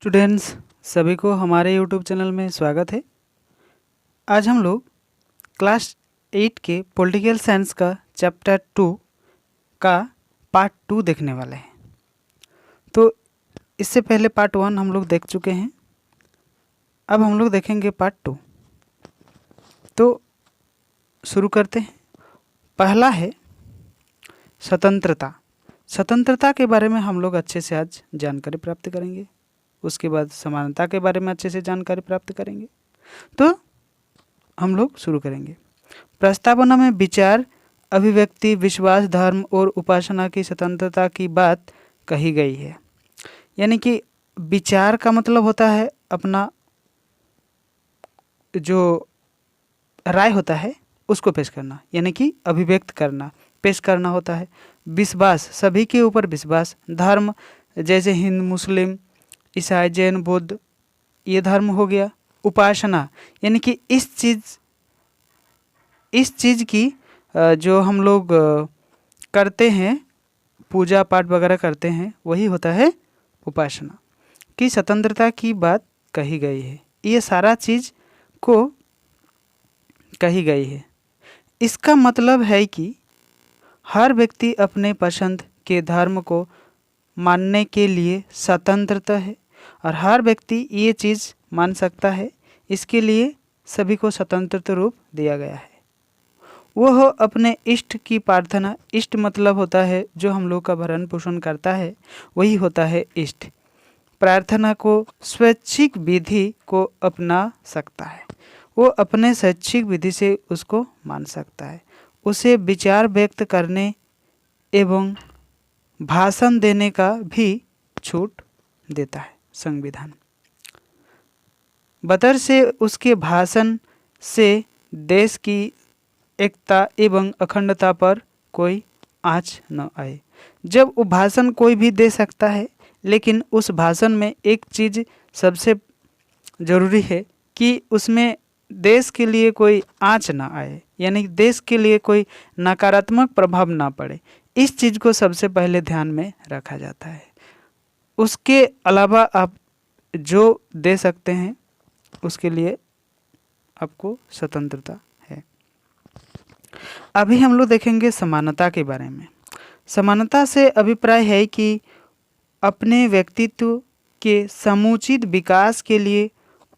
Students सभी को हमारे यूट्यूब चैनल में स्वागत है। आज हम लोग क्लास 8 के पॉलिटिकल साइंस का चैप्टर 2 का पार्ट 2 देखने वाले हैं। तो इससे पहले पार्ट 1 हम लोग देख चुके हैं, अब हम लोग देखेंगे पार्ट 2। तो शुरू करते हैं। पहला है स्वतंत्रता। स्वतंत्रता के बारे में हम लोग अच्छे से आज जानकारी प्राप्त करेंगे। उसके बाद समानता के बारे में अच्छे से जानकारी प्राप्त करेंगे। तो हम लोग शुरू करेंगे। प्रस्तावना में विचार, अभिव्यक्ति, विश्वास, धर्म और उपासना की स्वतंत्रता की बात कही गई है। यानी कि विचार का मतलब होता है अपना जो राय होता है उसको पेश करना, यानी कि अभिव्यक्त करना, पेश करना होता है। विश्वास, सभी के ऊपर विश्वास। धर्म जैसे हिंदू, मुस्लिम, ईसाई, जैन, बौद्ध, ये धर्म हो गया। उपासना यानी कि इस चीज़ की जो हम लोग करते हैं, पूजा पाठ वगैरह करते हैं, वही होता है उपासना। की स्वतंत्रता की बात कही गई है। ये सारा चीज़ को कही गई है। इसका मतलब है कि हर व्यक्ति अपने पसंद के धर्म को मानने के लिए स्वतंत्रता है और हर व्यक्ति ये चीज़ मान सकता है। इसके लिए सभी को स्वतंत्र रूप दिया गया है। वह अपने इष्ट की प्रार्थना, इष्ट मतलब होता है जो हम लोग का भरण पोषण करता है, वही होता है इष्ट। प्रार्थना को स्वैच्छिक विधि को अपना सकता है। वो अपने स्वैच्छिक विधि से उसको मान सकता है। उसे विचार व्यक्त करने एवं भाषण देने का भी छूट देता है संविधान। बतर से उसके भाषण से देश की एकता एवं अखंडता पर कोई आँच न आए। जब वो भाषण कोई भी दे सकता है, लेकिन उस भाषण में एक चीज़ सबसे ज़रूरी है कि उसमें देश के लिए कोई आँच ना आए, यानी देश के लिए कोई नकारात्मक प्रभाव ना पड़े। इस चीज़ को सबसे पहले ध्यान में रखा जाता है। उसके अलावा आप जो दे सकते हैं उसके लिए आपको स्वतंत्रता है। अभी हम लोग देखेंगे समानता के बारे में। समानता से अभिप्राय है कि अपने व्यक्तित्व के समुचित विकास के लिए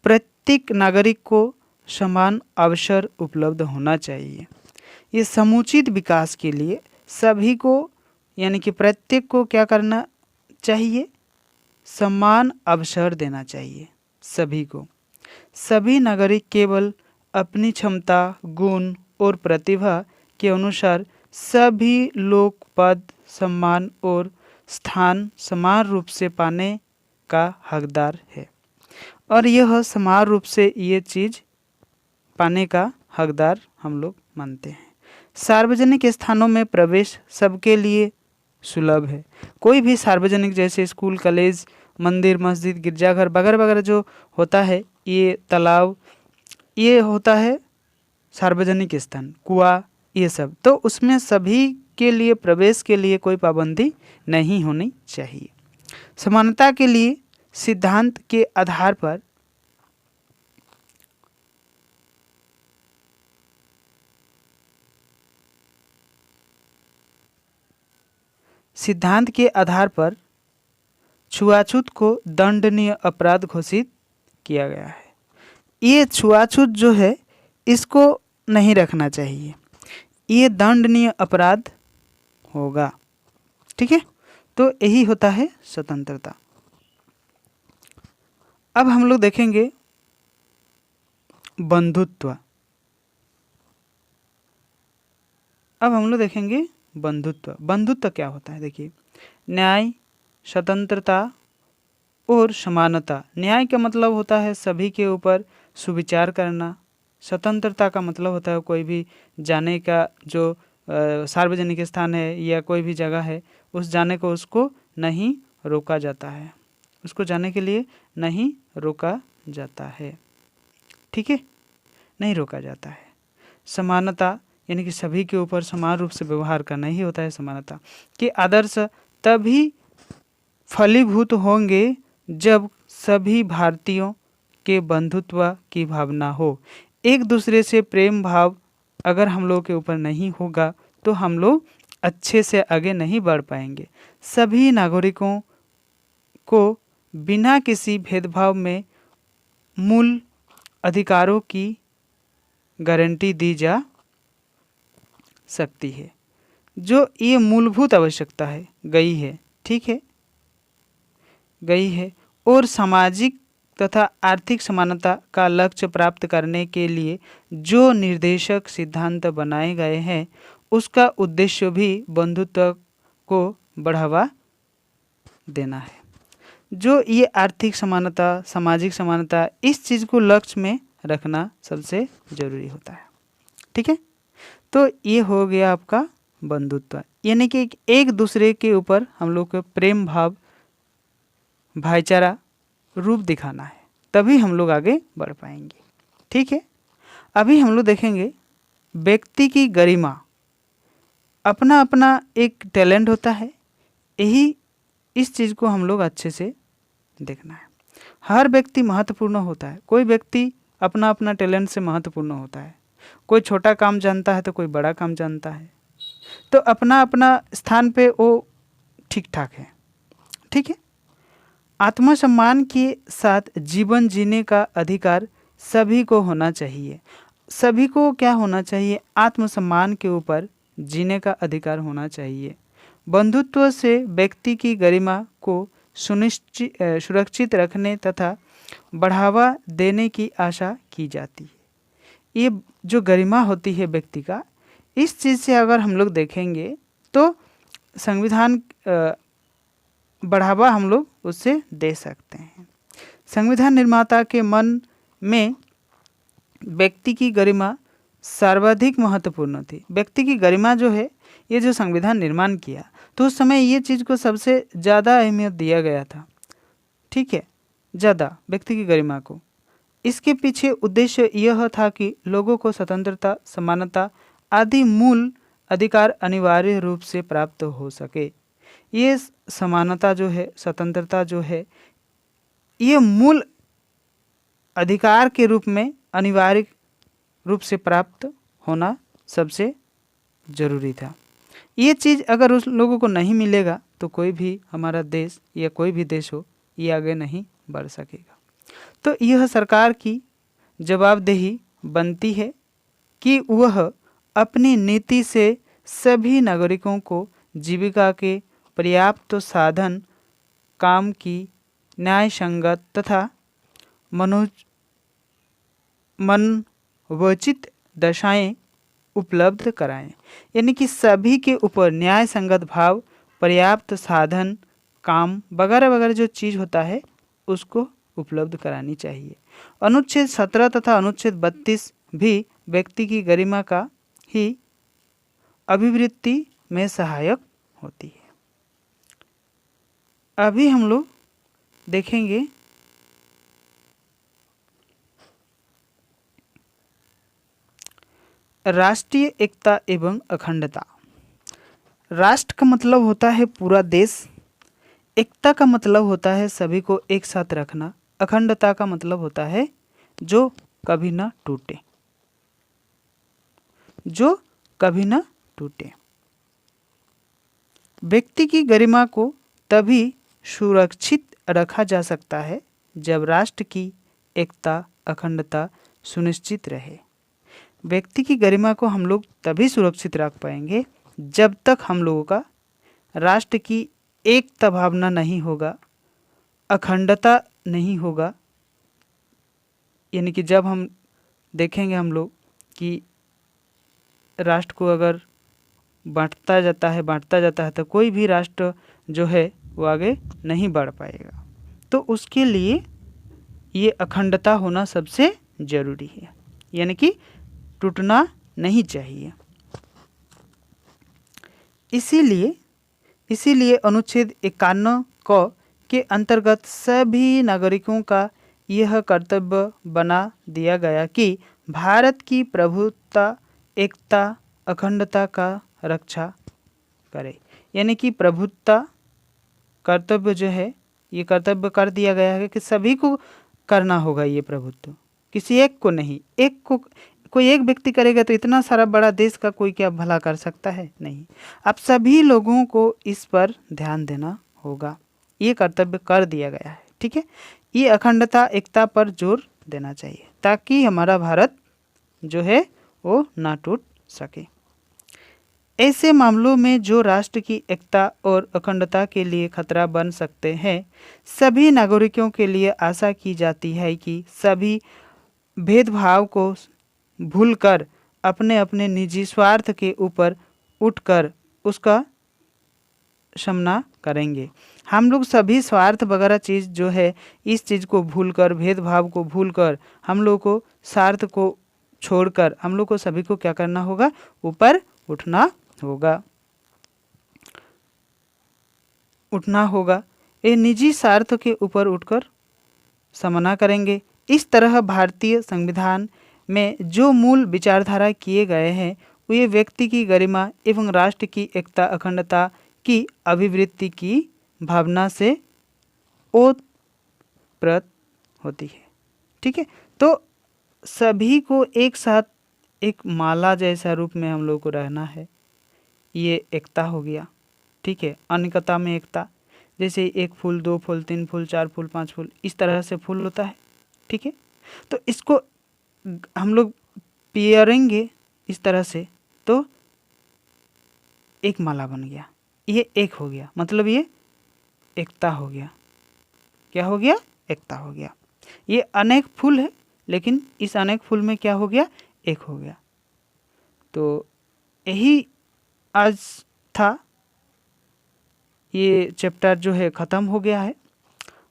प्रत्येक नागरिक को समान अवसर उपलब्ध होना चाहिए। ये समुचित विकास के लिए सभी को, यानी कि प्रत्येक को क्या करना चाहिए? समान अवसर देना चाहिए सभी को। सभी नागरिक केवल अपनी क्षमता, गुण और प्रतिभा के अनुसार सभी लोग पद, सम्मान और स्थान समान रूप से पाने का हकदार है। और यह समान रूप से ये चीज़ पाने का हकदार हम लोग मानते हैं। सार्वजनिक स्थानों में प्रवेश सबके लिए सुलभ है। कोई भी सार्वजनिक जैसे स्कूल, कॉलेज, मंदिर, मस्जिद, गिरजाघर वगैरह वगैरह जो होता है, ये तालाब, ये होता है सार्वजनिक स्थान, कुआं, ये सब, तो उसमें सभी के लिए प्रवेश के लिए कोई पाबंदी नहीं होनी चाहिए। समानता के लिए सिद्धांत के आधार पर छुआछूत को दंडनीय अपराध घोषित किया गया है। ये छुआछूत जो है इसको नहीं रखना चाहिए, ये दंडनीय अपराध होगा। ठीक है, तो यही होता है स्वतंत्रता। अब हम लोग देखेंगे बंधुत्व। बंधुत्व क्या होता है? देखिए, न्याय, स्वतंत्रता और समानता। न्याय का मतलब होता है सभी के ऊपर सुविचार करना। स्वतंत्रता का मतलब होता है कोई भी जाने का जो सार्वजनिक स्थान है या कोई भी जगह है, उस जाने को उसको नहीं रोका जाता है, उसको जाने के लिए नहीं रोका जाता है। ठीक है, नहीं रोका जाता है। समानता यानी कि सभी के ऊपर समान रूप से व्यवहार करना ही होता है समानता। कि आदर्श तभी फलीभूत होंगे जब सभी भारतीयों के बंधुत्व की भावना हो। एक दूसरे से प्रेम भाव अगर हम लोग के ऊपर नहीं होगा तो हम लोग अच्छे से आगे नहीं बढ़ पाएंगे। सभी नागरिकों को बिना किसी भेदभाव में मूल अधिकारों की गारंटी दी जा सकती है। जो ये मूलभूत आवश्यकता है गई है, ठीक है, गई है। और सामाजिक तथा आर्थिक समानता का लक्ष्य प्राप्त करने के लिए जो निर्देशक सिद्धांत बनाए गए हैं उसका उद्देश्य भी बंधुत्व को बढ़ावा देना है। जो ये आर्थिक समानता, सामाजिक समानता, इस चीज़ को लक्ष्य में रखना सबसे ज़रूरी होता है, ठीक है। तो ये हो गया आपका बंधुत्व, यानी कि एक दूसरे के ऊपर हम लोग को प्रेम भाव, भाईचारा रूप दिखाना है, तभी हम लोग आगे बढ़ पाएंगे, ठीक है। अभी हम लोग देखेंगे व्यक्ति की गरिमा। अपना अपना एक टैलेंट होता है, यही इस चीज़ को हम लोग अच्छे से देखना है। हर व्यक्ति महत्वपूर्ण होता है, कोई व्यक्ति अपना अपना टैलेंट से महत्वपूर्ण होता है। कोई छोटा काम जानता है तो कोई बड़ा काम जानता है, तो अपना अपना स्थान पे वो ठीक ठाक है, ठीक है। आत्मसम्मान के साथ जीवन जीने का अधिकार सभी को होना चाहिए। सभी को क्या होना चाहिए? आत्मसम्मान के ऊपर जीने का अधिकार होना चाहिए। बंधुत्व से व्यक्ति की गरिमा को सुरक्षित रखने तथा बढ़ावा देने की आशा की जाती है। ये जो गरिमा होती है व्यक्ति का, इस चीज़ से अगर हम लोग देखेंगे तो संविधान बढ़ावा हम लोग उससे दे सकते हैं। संविधान निर्माता के मन में व्यक्ति की गरिमा सर्वाधिक महत्वपूर्ण थी। व्यक्ति की गरिमा जो है, ये जो संविधान निर्माण किया तो उस समय ये चीज़ को सबसे ज़्यादा अहमियत दिया गया था, ठीक है, ज़्यादा व्यक्ति की गरिमा को। इसके पीछे उद्देश्य यह था कि लोगों को स्वतंत्रता, समानता आदि मूल अधिकार अनिवार्य रूप से प्राप्त हो सके। ये समानता जो है, स्वतंत्रता जो है, ये मूल अधिकार के रूप में अनिवार्य रूप से प्राप्त होना सबसे ज़रूरी था। ये चीज़ अगर उस लोगों को नहीं मिलेगा तो कोई भी हमारा देश या कोई भी देश हो, ये आगे नहीं बढ़ सकेगा। तो यह सरकार की जवाबदेही बनती है कि वह अपनी नीति से सभी नागरिकों को जीविका के पर्याप्त साधन, काम की न्याय संगत तथा मनोचित दशाएं उपलब्ध कराएं। यानी कि सभी के ऊपर न्याय संगत भाव, पर्याप्त साधन, काम वगैरह वगैरह जो चीज़ होता है उसको उपलब्ध करानी चाहिए। अनुच्छेद 17 तथा अनुच्छेद 32 भी व्यक्ति की गरिमा का ही अभिवृद्धि में सहायक होती है। अभी हम लोग देखेंगे राष्ट्रीय एकता एवं अखंडता। राष्ट्र का मतलब होता है पूरा देश, एकता का मतलब होता है सभी को एक साथ रखना, अखंडता का मतलब होता है जो कभी ना टूटे, जो कभी ना टूटे। व्यक्ति की गरिमा को तभी सुरक्षित रखा जा सकता है जब राष्ट्र की एकता, अखंडता सुनिश्चित रहे। व्यक्ति की गरिमा को हम लोग तभी सुरक्षित रख पाएंगे जब तक हम लोगों का राष्ट्र की एकता भावना नहीं होगा, अखंडता नहीं होगा। यानी कि जब हम देखेंगे हम लोग कि राष्ट्र को अगर बांटता जाता है तो कोई भी राष्ट्र जो है वो आगे नहीं बढ़ पाएगा। तो उसके लिए ये अखंडता होना सबसे ज़रूरी है, यानी कि टूटना नहीं चाहिए। इसीलिए अनुच्छेद 51 के अंतर्गत सभी नागरिकों का यह कर्तव्य बना दिया गया कि भारत की प्रभुत्व, एकता, अखंडता का रक्षा करे। यानी कि प्रभुत्व कर्तव्य जो है ये कर्तव्य कर दिया गया है कि सभी को करना होगा ये प्रभुत्व, किसी एक को नहीं। एक को कोई एक व्यक्ति करेगा तो इतना सारा बड़ा देश का कोई क्या भला कर सकता है? नहीं। अब सभी लोगों को इस पर ध्यान देना होगा, ये कर्तव्य कर दिया गया है। ठीक है, ये अखंडता एकता पर जोर देना चाहिए ताकि हमारा भारत जो है वो ना टूट सके। ऐसे मामलों में जो राष्ट्र की एकता और अखंडता के लिए खतरा बन सकते हैं, सभी नागरिकों के लिए आशा की जाती है कि सभी भेदभाव को भूलकर अपने अपने निजी स्वार्थ के ऊपर उठकर उसका सामना करेंगे। हम लोग सभी स्वार्थ वगैरह चीज़ जो है, इस चीज़ को भूलकर, भेदभाव को भूलकर, हम लोग को स्वार्थ को छोड़कर हम लोग को सभी को क्या करना होगा? ऊपर उठना होगा, उठना होगा। ये निजी स्वार्थ के ऊपर उठकर सामना करेंगे। इस तरह भारतीय संविधान में जो मूल विचारधारा किए गए हैं वे व्यक्ति की गरिमा एवं राष्ट्र की एकता अखंडता की अभिवृद्धि की भावना से ओतप्रोत होती है। ठीक है, तो सभी को एक साथ एक माला जैसा रूप में हम लोग को रहना है, ये एकता हो गया। ठीक है, अनेकता में एकता, जैसे एक फूल, दो फूल, तीन फूल, चार फूल, पांच फूल, इस तरह से फूल होता है। ठीक है, तो इसको हम लोग पेयरेंगे इस तरह से तो एक माला बन गया, ये एक हो गया, मतलब ये एकता हो गया। क्या हो गया? एकता हो गया। ये अनेक फूल है लेकिन इस अनेक फूल में क्या हो गया? एक हो गया। तो यही आज था, ये चैप्टर जो है ख़त्म हो गया है।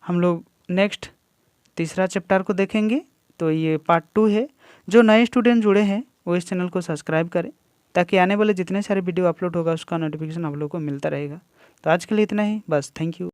हम लोग नेक्स्ट तीसरा चैप्टर को देखेंगे। तो ये पार्ट 2 है। जो नए स्टूडेंट जुड़े हैं वो इस चैनल को सब्सक्राइब करें ताकि आने वाले जितने सारे वीडियो अपलोड होगा उसका नोटिफिकेशन आप लोगों को मिलता रहेगा। तो आज के लिए इतना ही बस, थैंक यू।